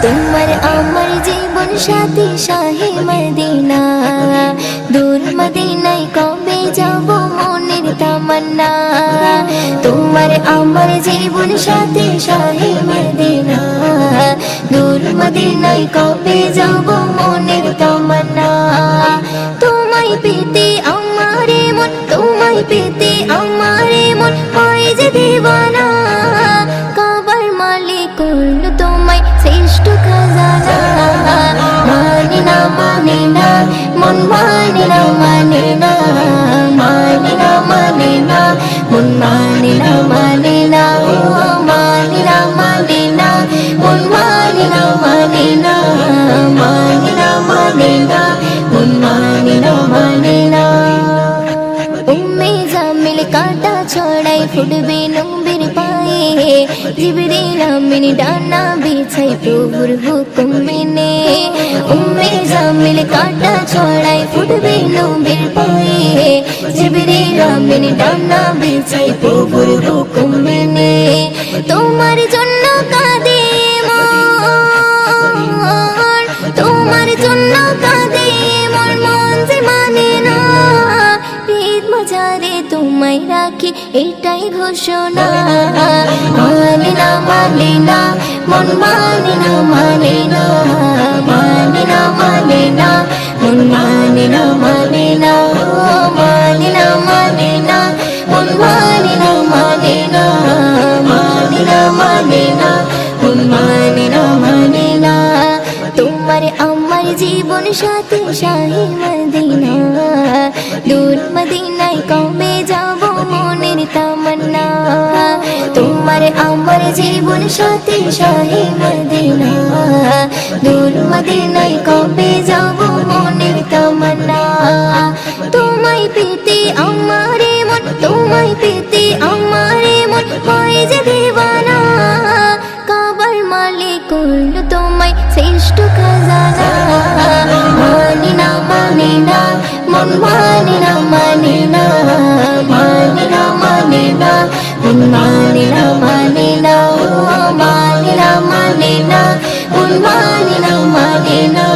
তোমার আমার জীবন সাথী শাহে মদিনা, দূর মদিনায় কবে যাব মনের তামান্না। তোমার আমার জীবন সাথী শাহে মদিনা, দূর মদিনায় কবে যাব মনের তামান্না। তোমায় পেতে আমারে মন, তোমায় পেতে আমারে মন হয় যে দিবানা। কাবার মালিক করলো তোমায় শ্রেষ্ঠ খাজানা। মানে না মানে না মন, মানে না মানে না, মানে না মানে না মন, মানে না মানে না, মানে না মানে না মন, মানে না মানে না, মানে না মানে না মন, মানে না মানে না। উম্মে জামিল কাটা ছড়াই ফুটবে নবীর পায়ে, জিবরিল আমিন ডানা বিছাই প্রভুর হুকুম মেনে। উম্মে জামিল কাটা ছড়াই ফুটবে নবীর পায়ে, জিবরিল আমিন ডানা বিছাই প্রভুর হুকুম মেনে। তোমার জন্য কাঁদে মন, তোমার জন্য কাঁদে মন, মন যে মানে না। ঈদ বাজারে তোমায় রাখি এটাই ঘোষণা। মানে না মানে না মন, মানে না মানে না, মানে না মানে না মন, মানে না মানে না, মানে না মানে না মন, মানে না মানে না, মানে না মানে না মন, মানে না মানে না। তোমার আমার জীবন সাথী শাহে মদিনা, দূর মদিনায় কবে যাব মনের তামান্না। তোমার আমার জীবন সাথী শাহে মদিনা, দূর মদিনায় কবে যাব মনের তামান্না। তোমায় পেতে আমারে মন, তোমায় পেতে আমারে মন হয় যে দিবানা। কাবার মালিক করলো তোমায় শ্রেষ্ঠ খাজানা। মানে না মানে না মন, মানে না মানে না, মানে না মানে না মন, মানে না মানে না, মানে না মানে না মন, মানে না মানে না,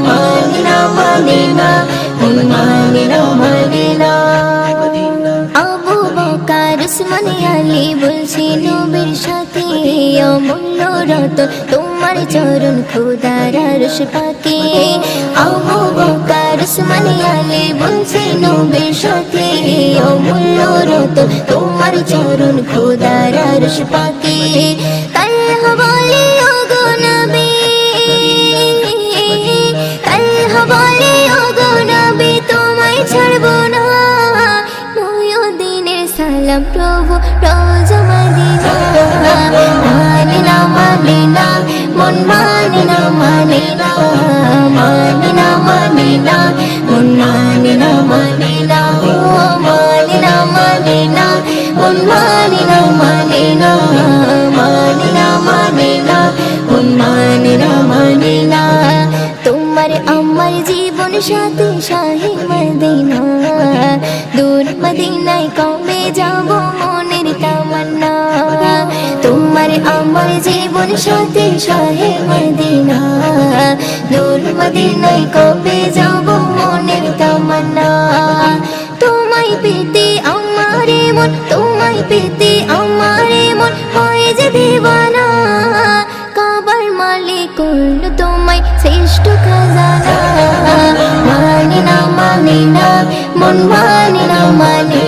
মানে না মানে না মন, মানে না মানে না। আবু বকর উসমান আলী বলছি নবীর সাথে অমূল্য রতন তোমার চরণ খোদার আরশ পাকে। আবু বকর উসমান আলী বলছি নবীর সাথে অমূল্য রতন তোমার চরণ খোদার আরশ পাকে। তালহা বলে ওগো নবী, তালহা বলে ওগো নবী তোমায় ছাড়বো না। মুয়ুদ্দিনের সালাম প্রভু রওজা মদিনা। মানে না মানে না মন, মানে না মানে না, মানে না মানে না মন, মানে না মানে না, মানে না মানে না মন, মানে না মানে না, মানে না মানে না মন, মানে না মানে না। তোমার আমার জীবন সাথী শাহে মদিনা, দূর মদিনায় কবে যাব মনের তামান্না। তোমার আমার জীবন সাথী শাহে মদিনা, দূর মদিনায় কবে যাব মনের তামান্না। তোমায় পেতে আমারে মন, তোমায় পেতে আমারে মন হয় যে দিবানা। কাবার মালিক করলো তোমায় শ্রেষ্ঠ খাজানা। মানে না মানে না মন, মানে না মানে